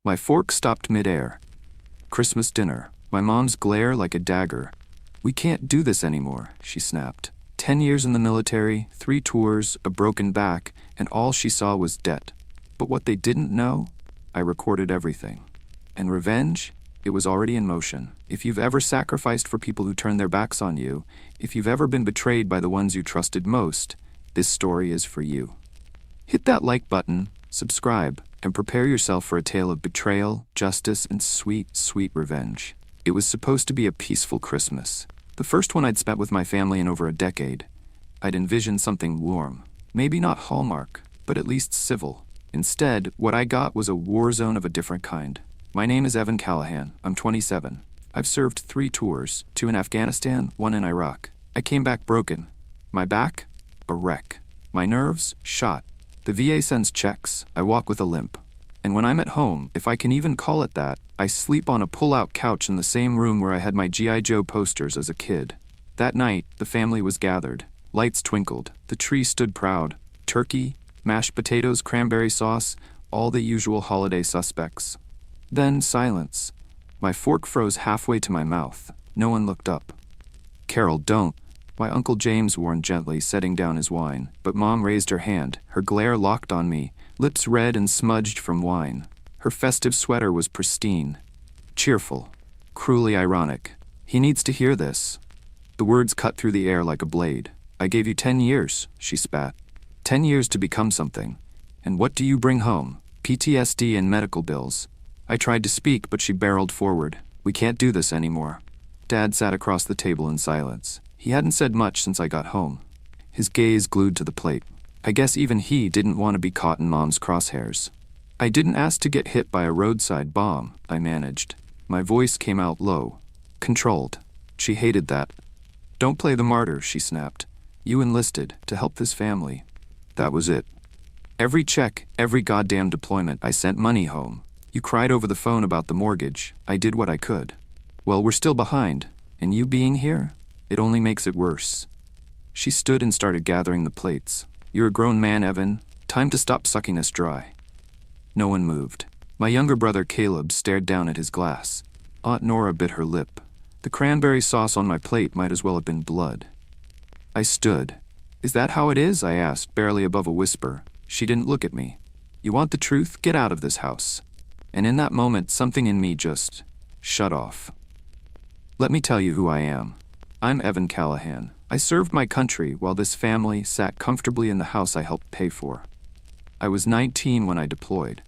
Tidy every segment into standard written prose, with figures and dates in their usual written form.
My fork stopped mid-air. Christmas dinner. My mom's glare like a dagger. "We can't do this anymore," she snapped. 10 years in the military, 3 tours, a broken back, and all she saw was debt. But what they didn't know? I recorded everything. And revenge? It was already in motion. If you've ever sacrificed for people who turned their backs on you, if you've ever been betrayed by the ones you trusted most, this story is for you. Hit that like button, subscribe, and prepare yourself for a tale of betrayal, justice, and sweet, sweet revenge. It was supposed to be a peaceful Christmas. The first one I'd spent with my family in over a decade. I'd envisioned something warm. Maybe not Hallmark, but at least civil. Instead, what I got was a war zone of a different kind. My name is Evan Callahan. I'm 27. I've served 3 tours, 2 in Afghanistan, 1 in Iraq. I came back broken. My back? A wreck. My nerves? Shot. The VA sends checks. I walk with a limp. And when I'm at home, if I can even call it that, I sleep on a pull-out couch in the same room where I had my G.I. Joe posters as a kid. That night, the family was gathered. Lights twinkled. The tree stood proud. Turkey, mashed potatoes, cranberry sauce, all the usual holiday suspects. Then silence. My fork froze halfway to my mouth. No one looked up. "Carol, don't," my Uncle James warned gently, setting down his wine. But Mom raised her hand, her glare locked on me, lips red and smudged from wine. Her festive sweater was pristine. Cheerful. Cruelly ironic. "He needs to hear this." The words cut through the air like a blade. "I gave you 10 years, she spat. 10 years to become something. And what do you bring home? PTSD and medical bills." I tried to speak, but she barreled forward. "We can't do this anymore." Dad sat across the table in silence. He hadn't said much since I got home. His gaze glued to the plate. I guess even he didn't want to be caught in Mom's crosshairs. "I didn't ask to get hit by a roadside bomb," I managed. My voice came out low. Controlled. She hated that. "Don't play the martyr," she snapped. "You enlisted to help this family." That was it. Every check, every goddamn deployment, I sent money home. You cried over the phone about the mortgage. I did what I could. Well, we're still behind, and you being here, it only makes it worse. She stood and started gathering the plates. "You're a grown man, Evan. Time to stop sucking us dry." No one moved. My younger brother Caleb stared down at his glass. Aunt Nora bit her lip. The cranberry sauce on my plate might as well have been blood. I stood. "Is that how it is?" I asked, barely above a whisper. She didn't look at me. "You want the truth? Get out of this house." And in that moment, something in me just shut off. Let me tell you who I am. I'm Evan Callahan. I served my country while this family sat comfortably in the house I helped pay for. I was 19 when I deployed.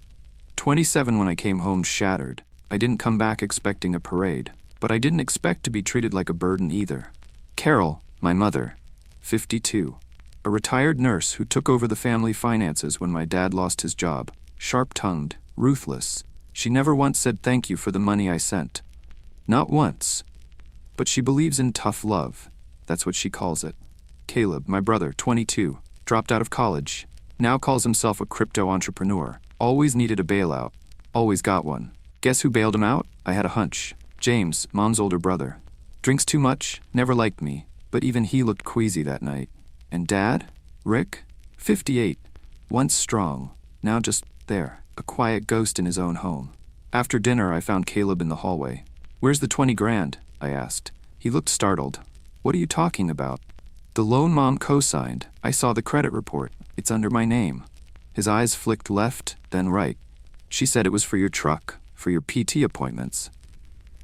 27 when I came home shattered. I didn't come back expecting a parade, but I didn't expect to be treated like a burden either. Carol, my mother, 52, a retired nurse who took over the family finances when my dad lost his job, sharp-tongued, ruthless. She never once said thank you for the money I sent. Not once. But she believes in tough love. That's what she calls it. Caleb, my brother, 22, dropped out of college. Now calls himself a crypto entrepreneur. Always needed a bailout. Always got one. Guess who bailed him out? I had a hunch. James, Mom's older brother. Drinks too much, never liked me, but even he looked queasy that night. And Dad? Rick? 58. Once strong, now just there. A quiet ghost in his own home. After dinner, I found Caleb in the hallway. "Where's the 20 grand?" I asked. He looked startled. "What are you talking about?" "The loan Mom co-signed. I saw the credit report. It's under my name." His eyes flicked left, then right. "She said it was for your truck, for your PT appointments."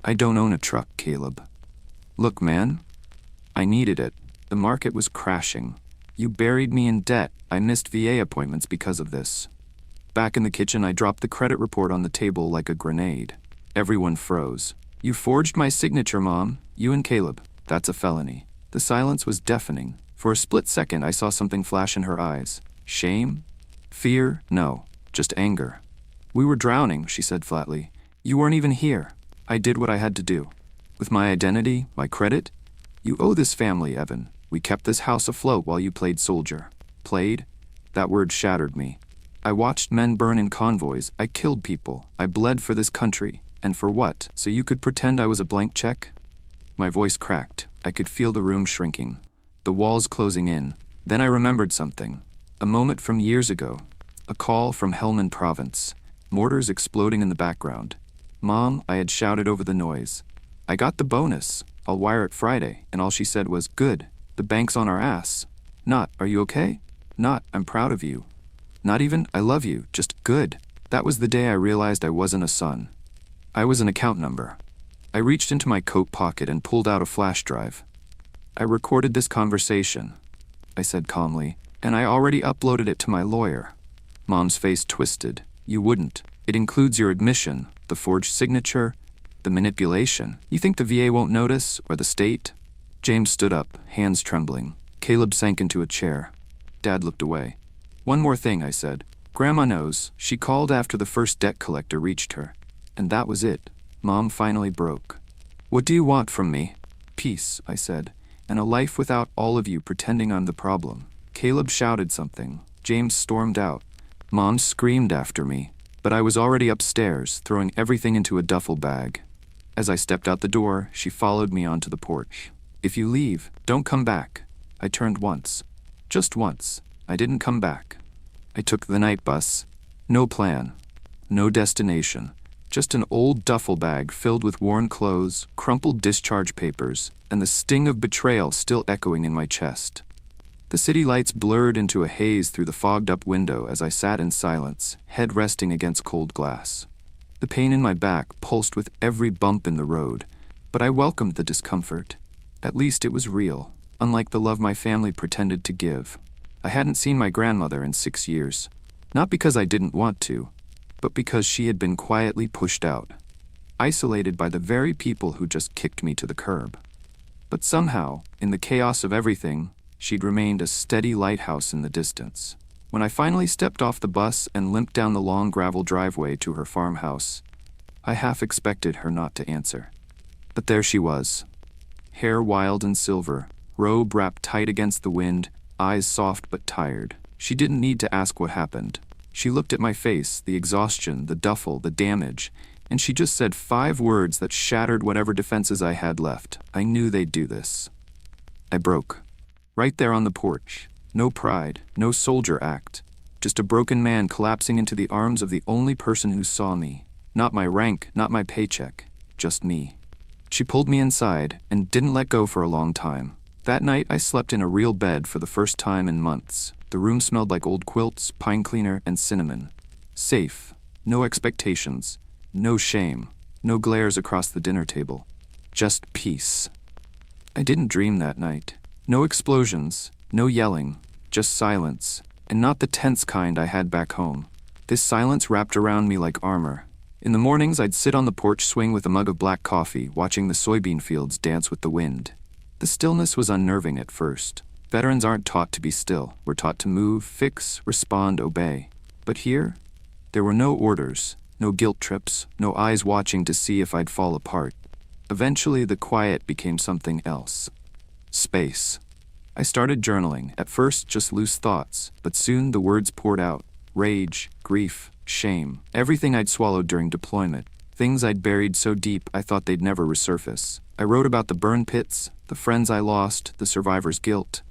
"I don't own a truck, Caleb." "Look, man. I needed it. The market was crashing. You buried me in debt. I missed VA appointments because of this." Back in the kitchen, I dropped the credit report on the table like a grenade. Everyone froze. "You forged my signature, Mom. You and Caleb. That's a felony." The silence was deafening. For a split second, I saw something flash in her eyes. Shame? Fear? No, just anger. "We were drowning," she said flatly. "You weren't even here. I did what I had to do. With my identity, my credit. You owe this family, Evan. We kept this house afloat while you played soldier." Played? That word shattered me. I watched men burn in convoys. I killed people. I bled for this country. And for what? So you could pretend I was a blank check? My voice cracked. I could feel the room shrinking. The walls closing in. Then I remembered something. A moment from years ago. A call from Helmand Province. mortars exploding in the background. "Mom," I had shouted over the noise. "I got the bonus. I'll wire it Friday," and all she said was, "Good. The bank's on our ass." Not, "Are you okay?" Not, "I'm proud of you." Not even, "I love you," just "Good." That was the day I realized I wasn't a son. I was an account number. I reached into my coat pocket and pulled out a flash drive. "I recorded this conversation," I said calmly, "and I already uploaded it to my lawyer." Mom's face twisted. "You wouldn't. It includes your admission, the forged signature, the manipulation. You think the VA won't notice, or the state?" James stood up, hands trembling. Caleb sank into a chair. Dad looked away. "One more thing," I said. "Grandma knows. She called after the first debt collector reached her. And that was it." Mom finally broke. "What do you want from me?" "Peace," I said, "and a life without all of you pretending I'm the problem." Caleb shouted something. James stormed out. Mom screamed after me, but I was already upstairs, throwing everything into a duffel bag. As I stepped out the door, she followed me onto the porch. "If you leave, don't come back." I turned once. Just once. I didn't come back. I took the night bus. No plan. No destination. Just an old duffel bag filled with worn clothes, crumpled discharge papers, and the sting of betrayal still echoing in my chest. The city lights blurred into a haze through the fogged-up window as I sat in silence, head resting against cold glass. The pain in my back pulsed with every bump in the road, but I welcomed the discomfort. At least it was real, unlike the love my family pretended to give. I hadn't seen my grandmother in 6 years, not because I didn't want to, but because she had been quietly pushed out, isolated by the very people who just kicked me to the curb. But somehow, in the chaos of everything, she'd remained a steady lighthouse in the distance. When I finally stepped off the bus and limped down the long gravel driveway to her farmhouse, I half expected her not to answer. But there she was. Hair wild and silver, robe wrapped tight against the wind, eyes soft but tired. She didn't need to ask what happened. She looked at my face, the exhaustion, the duffel, the damage, and she just said 5 words that shattered whatever defenses I had left. I knew they'd do this. I broke. Right there on the porch. No pride, no soldier act. Just a broken man collapsing into the arms of the only person who saw me. Not my rank, not my paycheck. Just me. She pulled me inside and didn't let go for a long time. That night I slept in a real bed for the first time in months. The room smelled like old quilts, pine cleaner, and cinnamon. Safe. No expectations. No shame. No glares across the dinner table. Just peace. I didn't dream that night. No explosions. No yelling. Just silence. And not the tense kind I had back home. This silence wrapped around me like armor. In the mornings I'd sit on the porch swing with a mug of black coffee, watching the soybean fields dance with the wind. The stillness was unnerving at first. Veterans aren't taught to be still. We're taught to move, fix, respond, obey. But here, there were no orders, no guilt trips, no eyes watching to see if I'd fall apart. Eventually, the quiet became something else. Space. I started journaling, at first just loose thoughts, but soon the words poured out. Rage, grief, shame, everything I'd swallowed during deployment. Things I'd buried so deep I thought they'd never resurface. I wrote about the burn pits, the friends I lost, the survivor's guilt.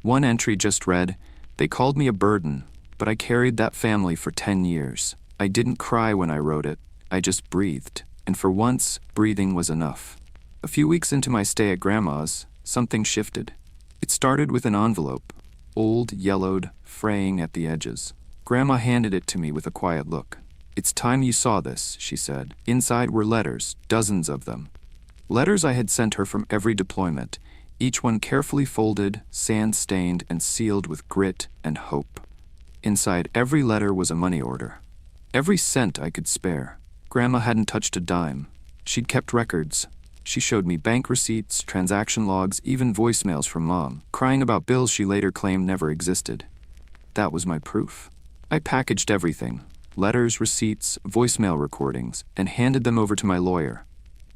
One entry just read, "They called me a burden, but I carried that family for 10 years. I didn't cry when I wrote it. I just breathed. And for once, breathing was enough." A few weeks into my stay at Grandma's, something shifted. It started with an envelope, old, yellowed, fraying at the edges. Grandma handed it to me with a quiet look. "It's time you saw this," she said. Inside were letters, dozens of them. Letters I had sent her from every deployment, each one carefully folded, sand-stained, and sealed with grit and hope. Inside every letter was a money order. Every cent I could spare. Grandma hadn't touched a dime. She'd kept records. She showed me bank receipts, transaction logs, even voicemails from Mom, crying about bills she later claimed never existed. That was my proof. I packaged everything, letters, receipts, voicemail recordings, and handed them over to my lawyer.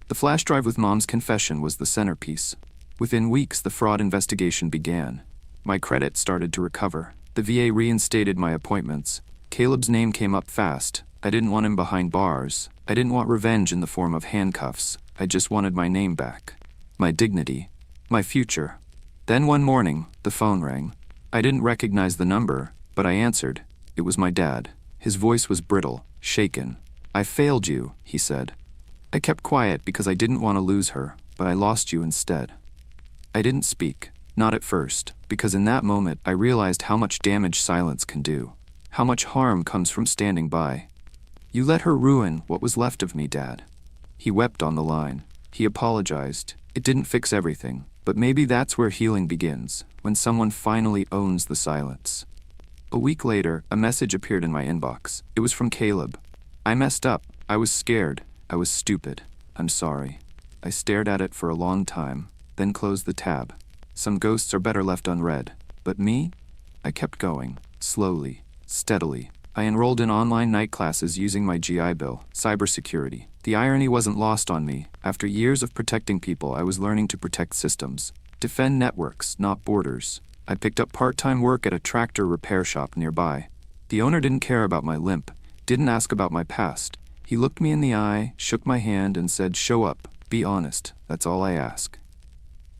The flash drive with Mom's confession was the centerpiece. Within weeks, the fraud investigation began. My credit started to recover. The VA reinstated my appointments. Caleb's name came up fast. I didn't want him behind bars. I didn't want revenge in the form of handcuffs. I just wanted my name back. My dignity. My future. Then one morning, the phone rang. I didn't recognize the number, but I answered. It was my dad. His voice was brittle, shaken. "I failed you," he said. "I kept quiet because I didn't want to lose her, but I lost you instead." I didn't speak, not at first, because in that moment I realized how much damage silence can do, how much harm comes from standing by. "You let her ruin what was left of me, Dad." He wept on the line. He apologized. It didn't fix everything, but maybe that's where healing begins, when someone finally owns the silence. A week later, a message appeared in my inbox. It was from Caleb. "I messed up. I was scared. I was stupid. I'm sorry." I stared at it for a long time, then closed the tab. Some ghosts are better left unread. But me? I kept going, slowly, steadily. I enrolled in online night classes using my GI Bill, cybersecurity. The irony wasn't lost on me. After years of protecting people, I was learning to protect systems, defend networks, not borders. I picked up part-time work at a tractor repair shop nearby. The owner didn't care about my limp, didn't ask about my past. He looked me in the eye, shook my hand, and said, "Show up, be honest, that's all I ask."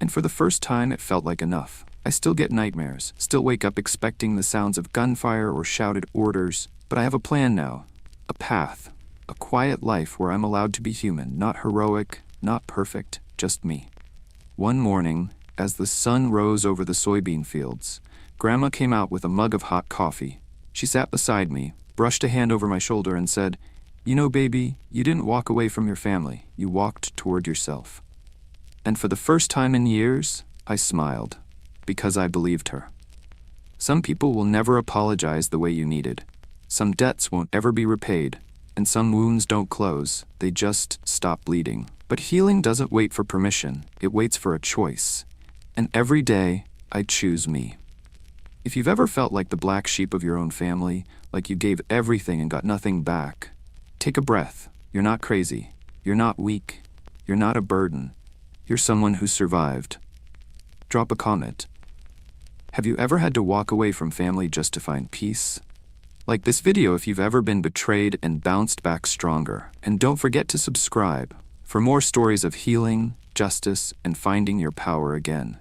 And for the first time, it felt like enough. I still get nightmares, still wake up expecting the sounds of gunfire or shouted orders, but I have a plan now, a path, a quiet life where I'm allowed to be human, not heroic, not perfect, just me. One morning, as the sun rose over the soybean fields, Grandma came out with a mug of hot coffee. She sat beside me, brushed a hand over my shoulder, and said, "You know, baby, you didn't walk away from your family, you walked toward yourself." And for the first time in years, I smiled, because I believed her. Some people will never apologize the way you needed. Some debts won't ever be repaid, and some wounds don't close, they just stop bleeding. But healing doesn't wait for permission, it waits for a choice. And every day, I choose me. If you've ever felt like the black sheep of your own family, like you gave everything and got nothing back, take a breath. You're not crazy. You're not weak. You're not a burden. You're someone who survived. Drop a comment. Have you ever had to walk away from family just to find peace? Like this video if you've ever been betrayed and bounced back stronger. And don't forget to subscribe for more stories of healing, justice, and finding your power again.